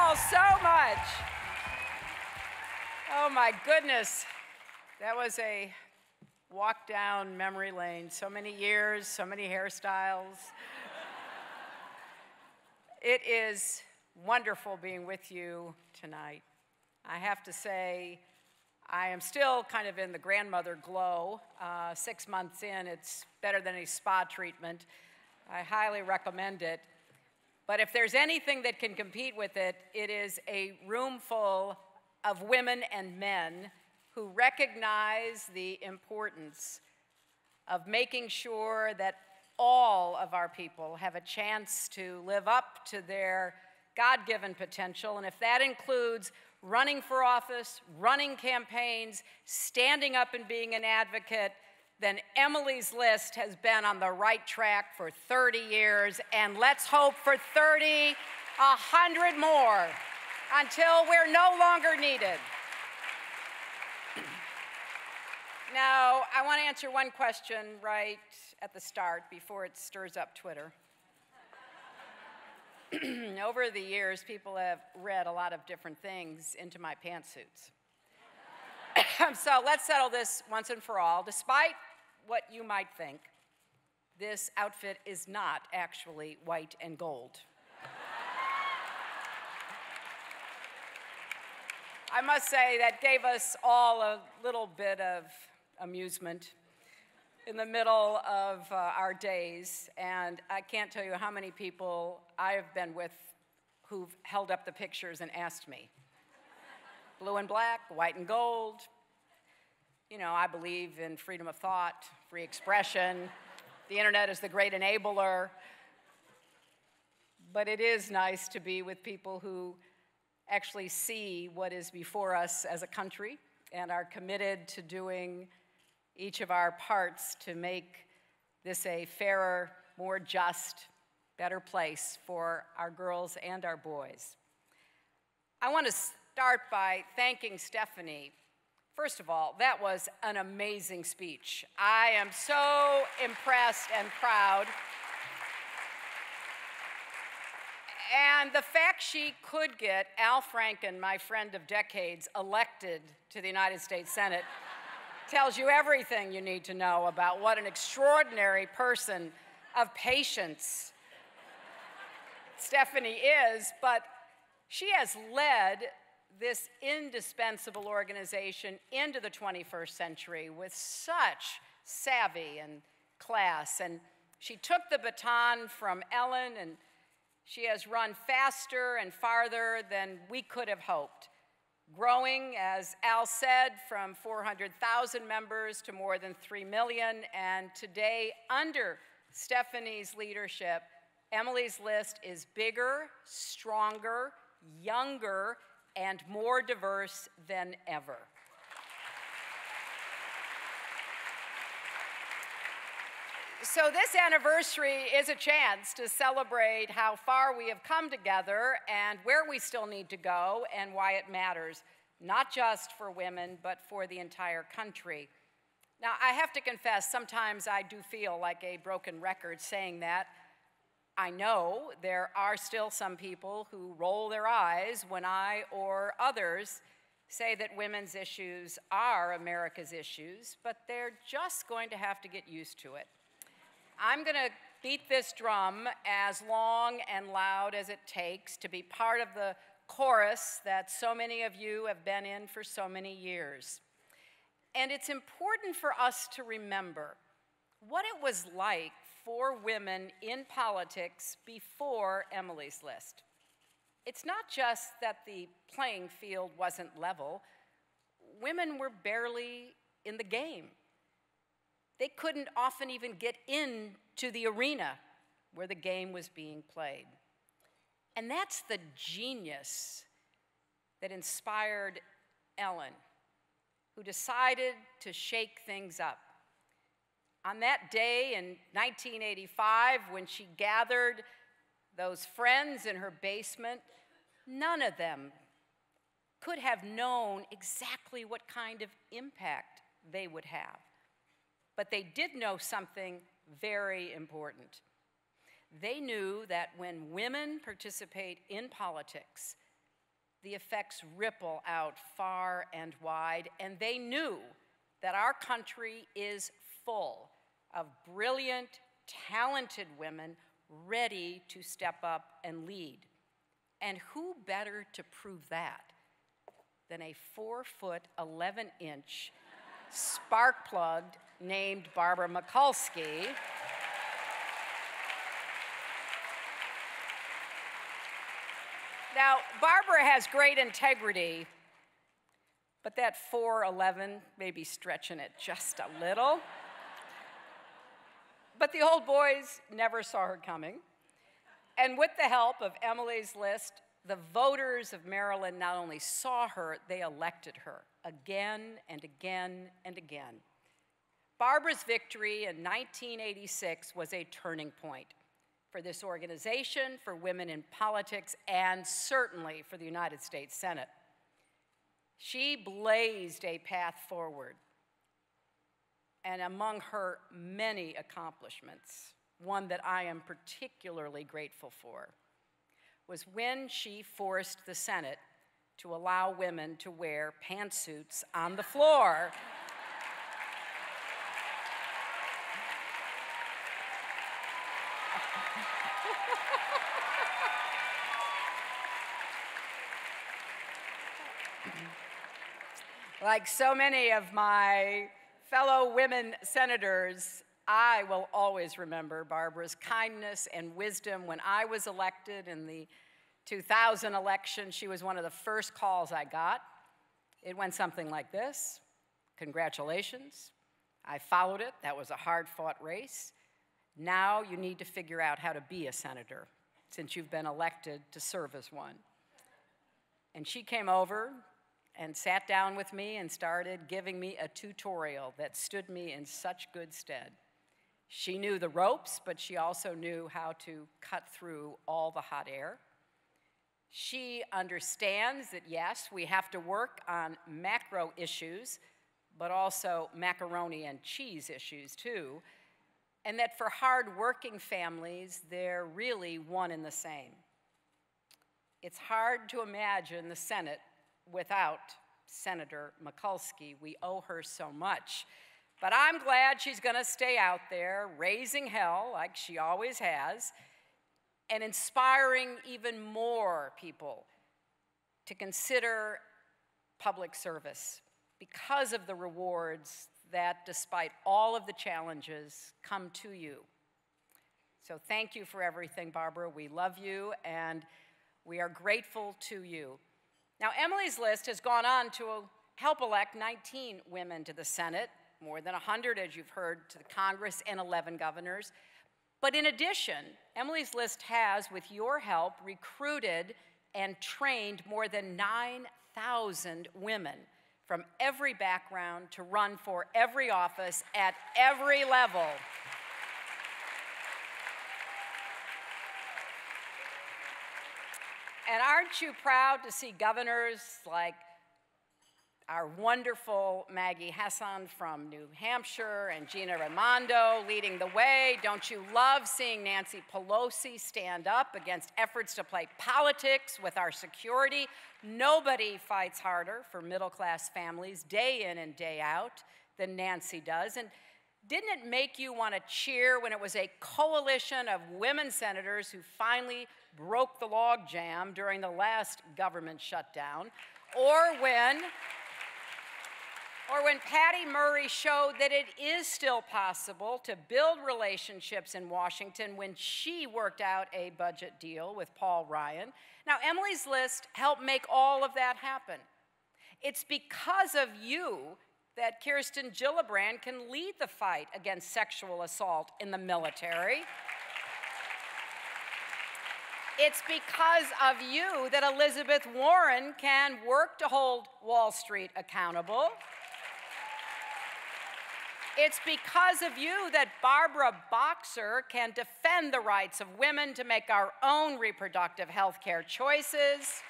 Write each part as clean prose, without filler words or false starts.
all so much. Oh my goodness. That was a walk down memory lane. So many years, so many hairstyles. It is wonderful being with you tonight. I have to say, I am still kind of in the grandmother glow. 6 months in, it's better than a spa treatment. I highly recommend it. But if there's anything that can compete with it, it is a room full of women and men who recognize the importance of making sure that all of our people have a chance to live up to their God-given potential. And if that includes running for office, running campaigns, standing up and being an advocate, then Emily's List has been on the right track for 30 years, and let's hope for 30, 100 more, until we're no longer needed. Now, I want to answer one question right at the start before it stirs up Twitter. Over the years, people have read a lot of different things into my pantsuits. So let's settle this once and for all. Despite what you might think, this outfit is not actually white and gold. I must say that gave us all a little bit of amusement in the middle of our days, and I can't tell you how many people I have been with who've held up the pictures and asked me. Blue and black, white and gold. You know, I believe in freedom of thought, free expression. The internet is the great enabler. But it is nice to be with people who actually see what is before us as a country and are committed to doing each of our parts to make this a fairer, more just, better place for our girls and our boys. I want to start by thanking Stephanie. First of all, that was an amazing speech. I am so impressed and proud. And the fact she could get Al Franken, my friend of decades, elected to the United States Senate tells you everything you need to know about what an extraordinary person of patience Stephanie is, but she has led this indispensable organization into the 21st century with such savvy and class. And she took the baton from Ellen, and she has run faster and farther than we could have hoped, growing, as Al said, from 400,000 members to more than 3 million. And today, under Stephanie's leadership, Emily's List is bigger, stronger, younger, and more diverse than ever. So this anniversary is a chance to celebrate how far we have come together and where we still need to go and why it matters, not just for women, but for the entire country. Now, I have to confess, sometimes I do feel like a broken record saying that. I know there are still some people who roll their eyes when I or others say that women's issues are America's issues, but they're just going to have to get used to it. I'm going to beat this drum as long and loud as it takes to be part of the chorus that so many of you have been in for so many years. And it's important for us to remember what it was like for women in politics before Emily's List. It's not just that the playing field wasn't level. Women were barely in the game. They couldn't often even get into the arena where the game was being played. And that's the genius that inspired Ellen, who decided to shake things up. On that day in 1985, when she gathered those friends in her basement, none of them could have known exactly what kind of impact they would have. But they did know something very important. They knew that when women participate in politics, the effects ripple out far and wide, and they knew that our country is full of brilliant, talented women ready to step up and lead. And who better to prove that than a 4-foot, 11-inch spark plug named Barbara Mikulski. Now, Barbara has great integrity, but that 4'11" may be stretching it just a little. But the old boys never saw her coming. And with the help of Emily's List, the voters of Maryland not only saw her, they elected her again and again and again. Barbara's victory in 1986 was a turning point for this organization, for women in politics, and certainly for the United States Senate. She blazed a path forward, and among her many accomplishments, one that I am particularly grateful for, was when she forced the Senate to allow women to wear pantsuits on the floor. Like so many of my fellow women senators, I will always remember Barbara's kindness and wisdom. When I was elected in the 2000 election, she was one of the first calls I got. It went something like this: "Congratulations, I followed it. That was a hard-fought race. Now you need to figure out how to be a senator, since you've been elected to serve as one." And she came over and sat down with me and started giving me a tutorial that stood me in such good stead. She knew the ropes, but she also knew how to cut through all the hot air. She understands that, yes, we have to work on macro issues, but also macaroni and cheese issues too, and that for hard-working families, they're really one and the same. It's hard to imagine the Senate without Senator Mikulski. We owe her so much. But I'm glad she's going to stay out there raising hell like she always has, and inspiring even more people to consider public service because of the rewards that, despite all of the challenges, come to you. So thank you for everything, Barbara. We love you, and we are grateful to you. Now, Emily's List has gone on to help elect 19 women to the Senate, more than 100, as you've heard, to the Congress, and 11 governors. But in addition, Emily's List has, with your help, recruited and trained more than 9,000 women from every background to run for every office at every level. And aren't you proud to see governors like our wonderful Maggie Hassan from New Hampshire and Gina Raimondo leading the way? Don't you love seeing Nancy Pelosi stand up against efforts to play politics with our security? Nobody fights harder for middle-class families day in and day out than Nancy does. And didn't it make you want to cheer when it was a coalition of women senators who finally broke the logjam during the last government shutdown? Or when Patty Murray showed that it is still possible to build relationships in Washington when she worked out a budget deal with Paul Ryan. Now, Emily's List helped make all of that happen. It's because of you that Kirsten Gillibrand can lead the fight against sexual assault in the military. It's because of you that Elizabeth Warren can work to hold Wall Street accountable. It's because of you that Barbara Boxer can defend the rights of women to make our own reproductive health care choices.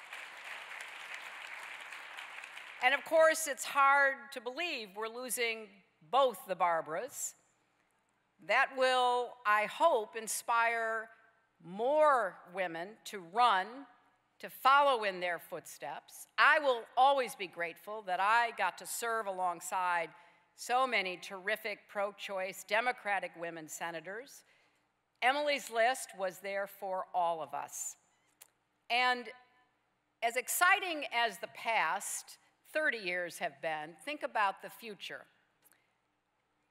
And of course, it's hard to believe we're losing both the Barbaras. That will, I hope, inspire more women to run to follow in their footsteps. I will always be grateful that I got to serve alongside so many terrific pro-choice Democratic women senators. Emily's list was there for all of us. And as exciting as the past 30 years have been, think about the future.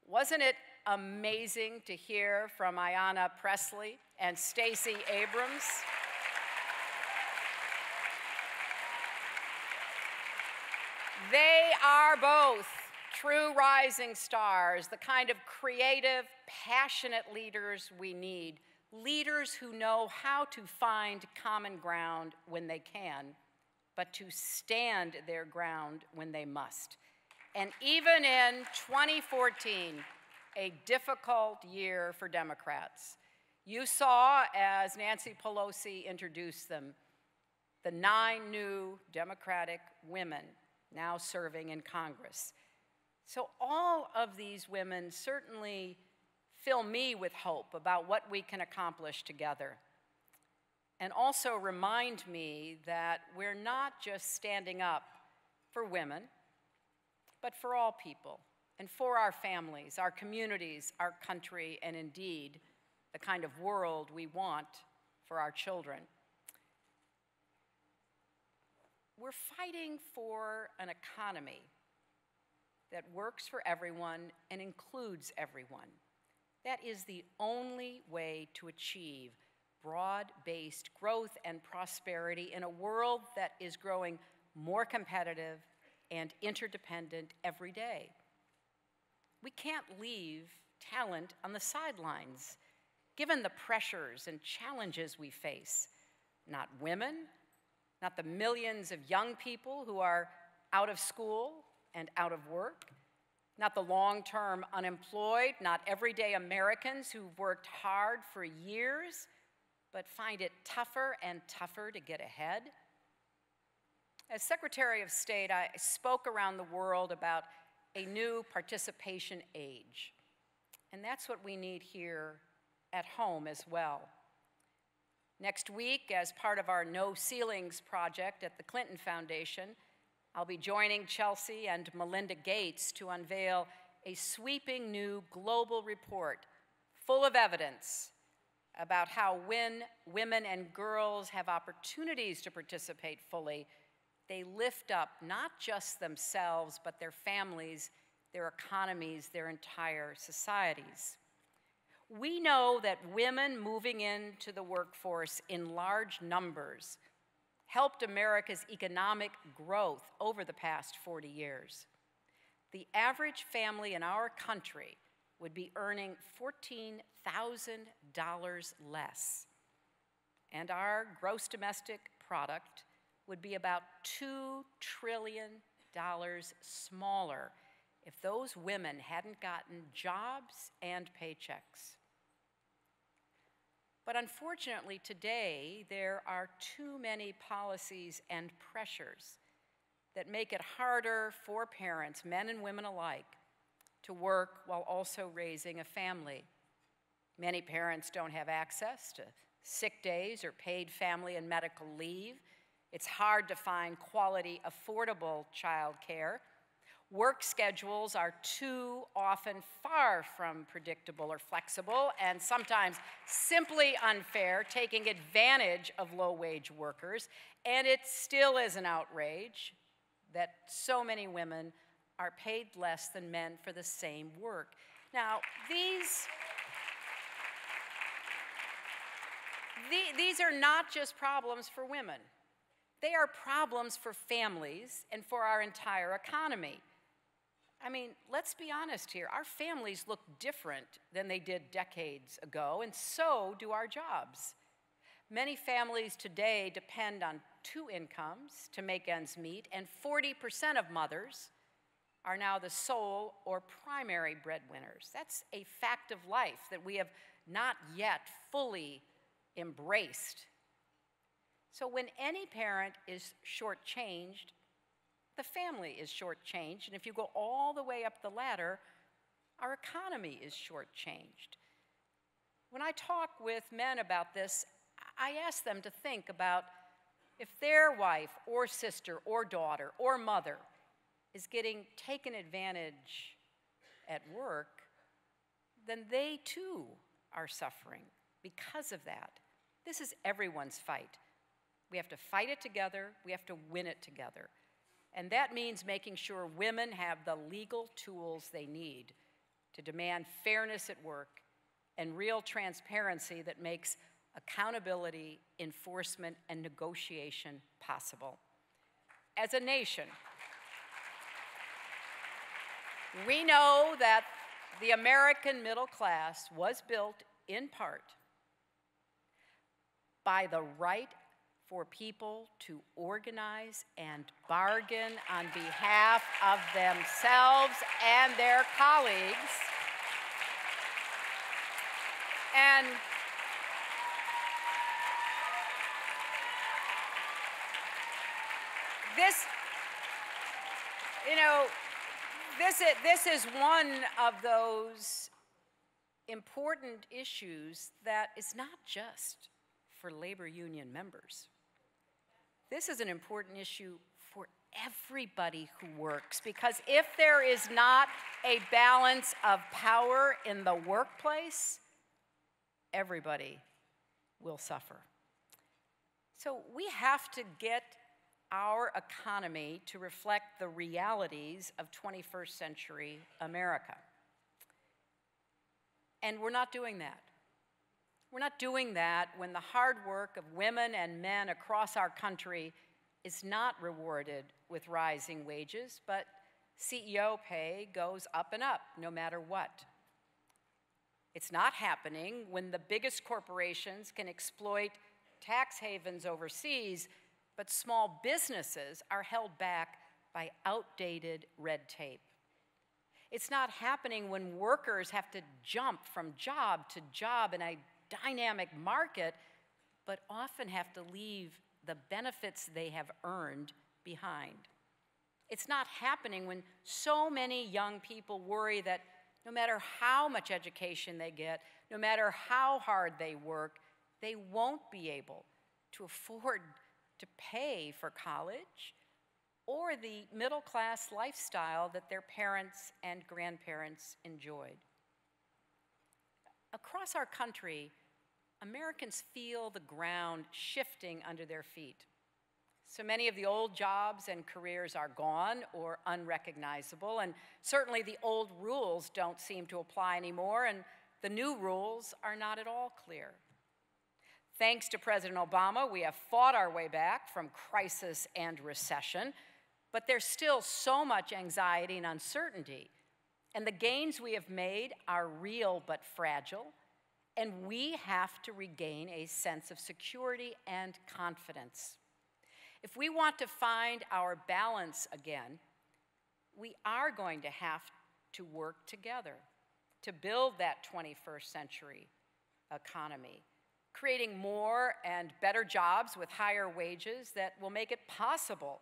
Wasn't it amazing to hear from Ayanna Pressley and Stacey Abrams? They are both true rising stars, the kind of creative, passionate leaders we need, leaders who know how to find common ground when they can, but to stand their ground when they must. And even in 2014, a difficult year for Democrats, you saw, as Nancy Pelosi introduced them, the 9 new Democratic women now serving in Congress. So all of these women certainly fill me with hope about what we can accomplish together, and also remind me that we're not just standing up for women, but for all people, and for our families, our communities, our country, and indeed, the kind of world we want for our children. We're fighting for an economy that works for everyone and includes everyone. That is the only way to achieve broad-based growth and prosperity in a world that is growing more competitive and interdependent every day. We can't leave talent on the sidelines, given the pressures and challenges we face. Not women, not the millions of young people who are out of school and out of work, not the long-term unemployed, not everyday Americans who've worked hard for years, but find it tougher and tougher to get ahead. As Secretary of State, I spoke around the world about a new participation age, and that's what we need here at home as well. Next week, as part of our No Ceilings project at the Clinton Foundation, I'll be joining Chelsea and Melinda Gates to unveil a sweeping new global report full of evidence about how when women and girls have opportunities to participate fully, they lift up not just themselves, but their families, their economies, their entire societies. We know that women moving into the workforce in large numbers helped America's economic growth over the past 40 years. The average family in our country would be earning $14,000 less, and our gross domestic product would be about $2 trillion smaller if those women hadn't gotten jobs and paychecks. But unfortunately, today, there are too many policies and pressures that make it harder for parents, men and women alike, to work while also raising a family. Many parents don't have access to sick days or paid family and medical leave. It's hard to find quality, affordable child care. Work schedules are too often far from predictable or flexible, and sometimes simply unfair, taking advantage of low-wage workers. And it still is an outrage that so many women are paid less than men for the same work. Now, these are not just problems for women. They are problems for families and for our entire economy. I mean, let's be honest here. Our families look different than they did decades ago, and so do our jobs. Many families today depend on 2 incomes to make ends meet, and 40% of mothers are now the sole or primary breadwinners. That's a fact of life that we have not yet fully embraced. So when any parent is shortchanged, the family is shortchanged, and if you go all the way up the ladder, our economy is shortchanged. When I talk with men about this, I ask them to think about If their wife or sister or daughter or mother is getting taken advantage at work, then they too are suffering because of that. This is everyone's fight. We have to fight it together. We have to win it together. And that means making sure women have the legal tools they need to demand fairness at work and real transparency that makes accountability, enforcement, and negotiation possible. As a nation, we know that the American middle class was built in part by the right for people to organize and bargain on behalf of themselves and their colleagues. And this is one of those important issues that is not just for labor union members. This is an important issue for everybody who works, because if there is not a balance of power in the workplace, everybody will suffer. So we have to get our economy to reflect the realities of 21st century America. And we're not doing that. We're not doing that when the hard work of women and men across our country is not rewarded with rising wages, but CEO pay goes up and up no matter what. It's not happening when the biggest corporations can exploit tax havens overseas, but small businesses are held back by outdated red tape. It's not happening when workers have to jump from job to job in a dynamic market, but often have to leave the benefits they have earned behind. It's not happening when so many young people worry that no matter how much education they get, no matter how hard they work, they won't be able to afford to pay for college or the middle-class lifestyle that their parents and grandparents enjoyed. Across our country, Americans feel the ground shifting under their feet. So many of the old jobs and careers are gone or unrecognizable, and certainly the old rules don't seem to apply anymore, and the new rules are not at all clear. Thanks to President Obama, we have fought our way back from crisis and recession, but there's still so much anxiety and uncertainty, and the gains we have made are real but fragile, and we have to regain a sense of security and confidence. If we want to find our balance again, we are going to have to work together to build that 21st century economy, creating more and better jobs with higher wages that will make it possible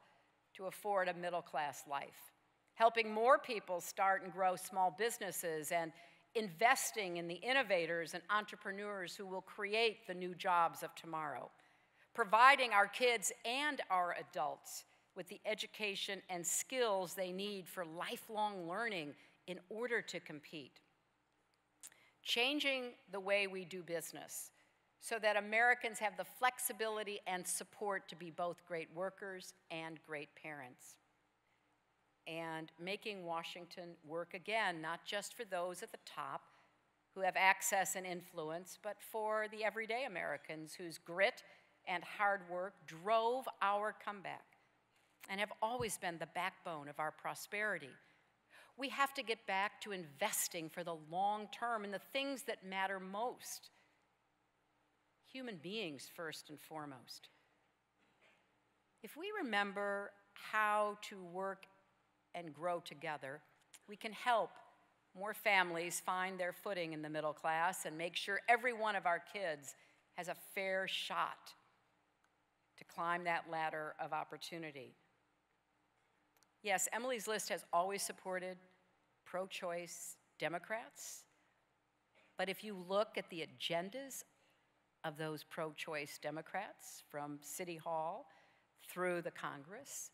to afford a middle-class life, helping more people start and grow small businesses, and investing in the innovators and entrepreneurs who will create the new jobs of tomorrow, providing our kids and our adults with the education and skills they need for lifelong learning in order to compete, changing the way we do business so that Americans have the flexibility and support to be both great workers and great parents, and making Washington work again, not just for those at the top who have access and influence, but for the everyday Americans whose grit and hard work drove our comeback and have always been the backbone of our prosperity. We have to get back to investing for the long term in the things that matter most. Human beings first and foremost. If we remember how to work and grow together, we can help more families find their footing in the middle class and make sure every one of our kids has a fair shot to climb that ladder of opportunity. Yes, Emily's List has always supported pro-choice Democrats, but if you look at the agendas of those pro-choice Democrats, from City Hall through the Congress,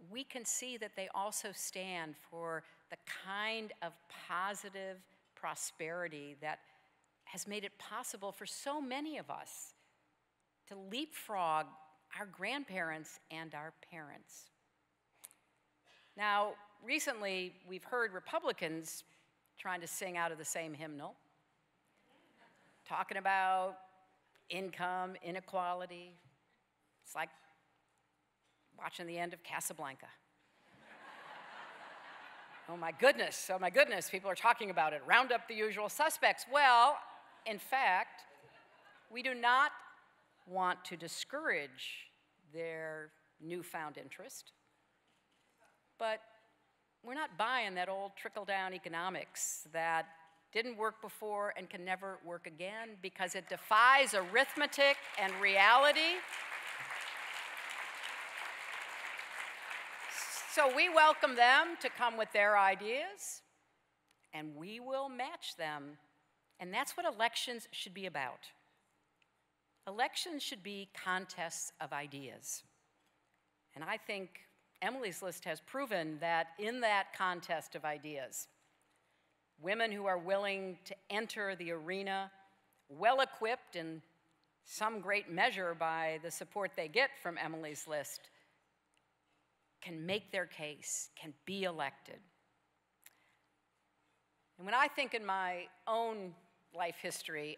we can see that they also stand for the kind of positive prosperity that has made it possible for so many of us to leapfrog our grandparents and our parents. Now, recently, we've heard Republicans trying to sing out of the same hymnal, talking about income inequality. It's like watching the end of Casablanca. Oh my goodness, people are talking about it. Round up the usual suspects. Well, in fact, we do not want to discourage their newfound interest, but we're not buying that old trickle-down economics that didn't work before and can never work again because it defies arithmetic and reality. So we welcome them to come with their ideas, and we will match them. And that's what elections should be about. Elections should be contests of ideas. And I think Emily's List has proven that in that contest of ideas, women who are willing to enter the arena, well-equipped in some great measure by the support they get from Emily's List, can make their case, can be elected. And when I think in my own life history,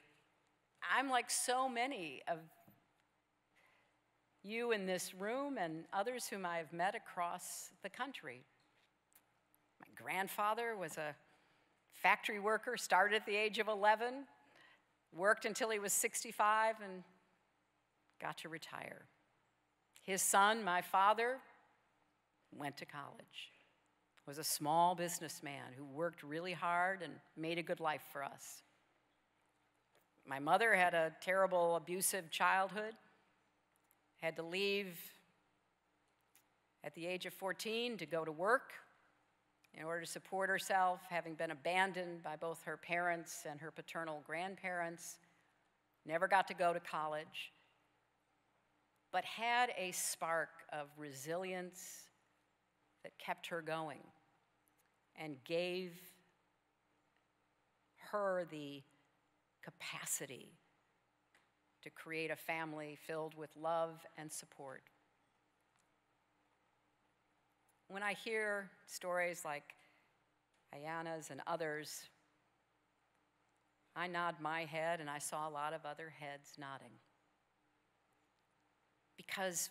I'm like so many of you in this room and others whom I've met across the country. My grandfather was a factory worker, started at the age of 11, worked until he was 65 and got to retire. His son, my father, went to college, was a small businessman who worked really hard and made a good life for us. My mother had a terrible, abusive childhood, had to leave at the age of 14 to go to work in order to support herself, having been abandoned by both her parents and her paternal grandparents, never got to go to college, but had a spark of resilience that kept her going and gave her the capacity to create a family filled with love and support. When I hear stories like Ayana's and others, I nod my head, and I saw a lot of other heads nodding. Because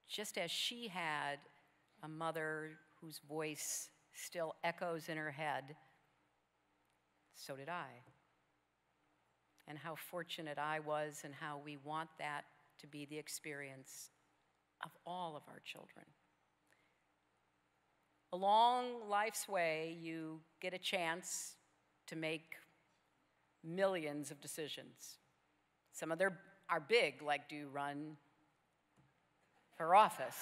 just as she had a mother whose voice still echoes in her head, so did I. And how fortunate I was, and how we want that to be the experience of all of our children. Along life's way, you get a chance to make millions of decisions. Some of them are big, like do you run for office?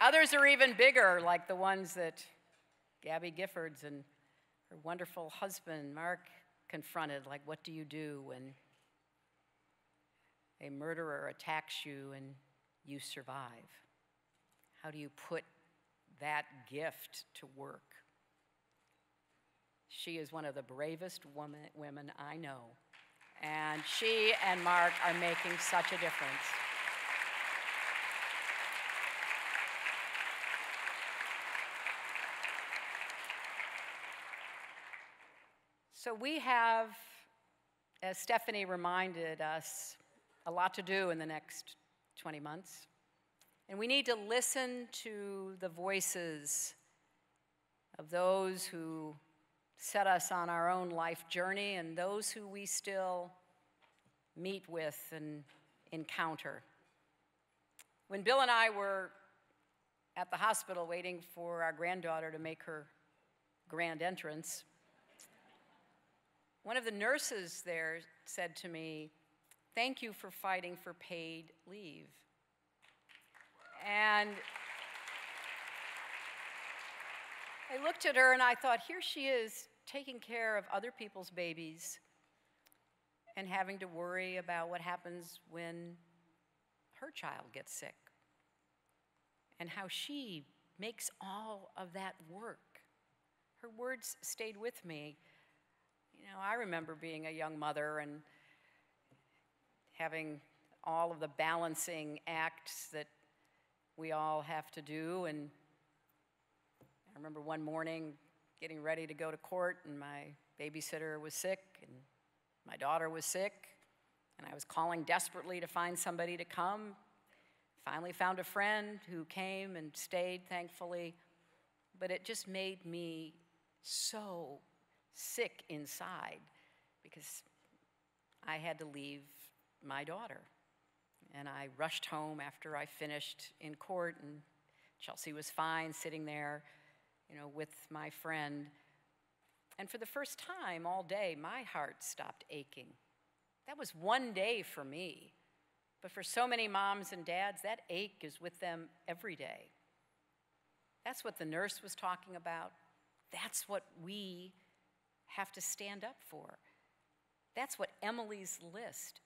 Others are even bigger, like the ones that Gabby Giffords and her wonderful husband, Mark, confronted, like what do you do when a murderer attacks you and you survive? How do you put that gift to work? She is one of the bravest women I know, and she and Mark are making such a difference. So we have, as Stephanie reminded us, a lot to do in the next 20 months. And we need to listen to the voices of those who set us on our own life journey and those who we still meet with and encounter. When Bill and I were at the hospital waiting for our granddaughter to make her grand entrance, one of the nurses there said to me, "Thank you for fighting for paid leave." And I looked at her and I thought, here she is taking care of other people's babies and having to worry about what happens when her child gets sick and how she makes all of that work. Her words stayed with me. You know, I remember being a young mother and having all of the balancing acts that we all have to do. And I remember one morning getting ready to go to court, and my babysitter was sick, and my daughter was sick, and I was calling desperately to find somebody to come. Finally found a friend who came and stayed, thankfully, but it just made me so sick inside because I had to leave my daughter. And I rushed home after I finished in court, and Chelsea was fine sitting there, you know, with my friend. And for the first time all day, my heart stopped aching. That was one day for me. But for so many moms and dads, that ache is with them every day. That's what the nurse was talking about. That's what we have to stand up for. That's what Emily's List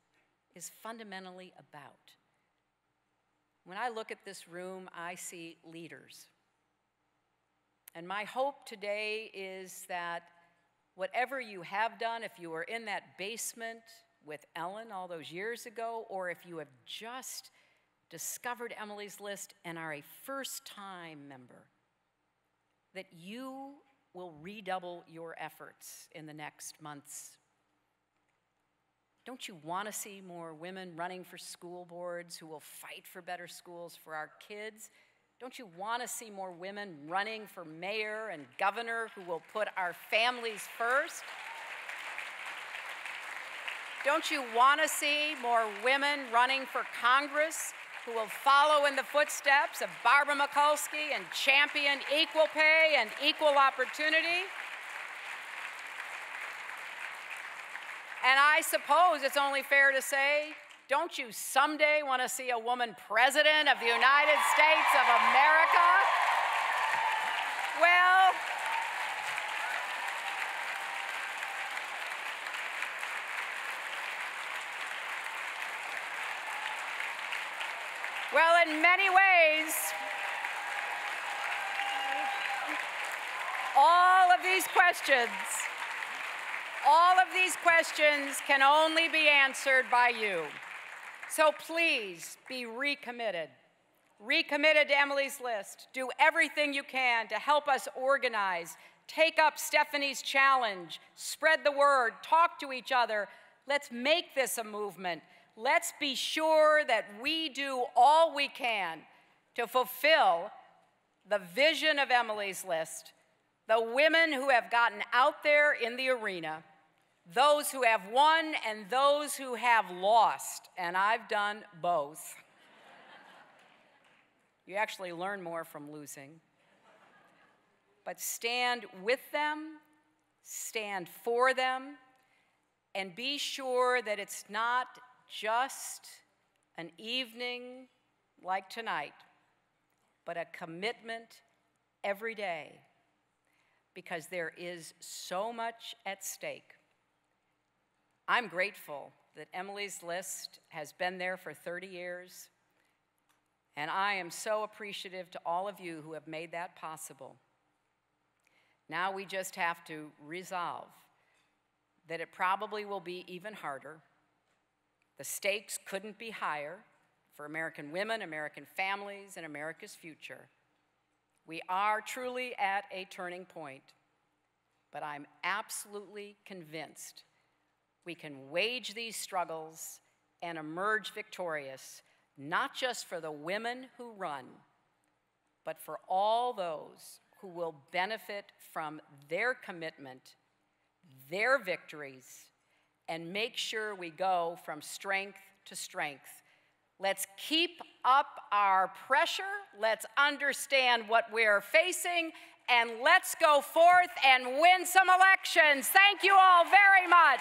is fundamentally about. When I look at this room, I see leaders. And my hope today is that whatever you have done, if you were in that basement with Ellen all those years ago, or if you have just discovered Emily's List and are a first-time member, that you will redouble your efforts in the next months. Don't you want to see more women running for school boards who will fight for better schools for our kids? Don't you want to see more women running for mayor and governor who will put our families first? Don't you want to see more women running for Congress who will follow in the footsteps of Barbara Mikulski and champion equal pay and equal opportunity? And I suppose it's only fair to say, don't you someday want to see a woman president of the United States of America? Well, in many ways, all of these questions can only be answered by you. So please be recommitted. Recommitted to Emily's List. Do everything you can to help us organize. Take up Stephanie's challenge. Spread the word. Talk to each other. Let's make this a movement. Let's be sure that we do all we can to fulfill the vision of Emily's List. The women who have gotten out there in the arena, those who have won and those who have lost, and I've done both. You actually learn more from losing. But stand with them, stand for them, and be sure that it's not just an evening like tonight, but a commitment every day, because there is so much at stake. I'm grateful that Emily's List has been there for 30 years, and I am so appreciative to all of you who have made that possible. Now we just have to resolve that it probably will be even harder. The stakes couldn't be higher for American women, American families, and America's future. We are truly at a turning point, but I'm absolutely convinced we can wage these struggles and emerge victorious, not just for the women who run, but for all those who will benefit from their commitment, their victories, and make sure we go from strength to strength. Let's keep up our pressure, let's understand what we're facing, and let's go forth and win some elections. Thank you all very much.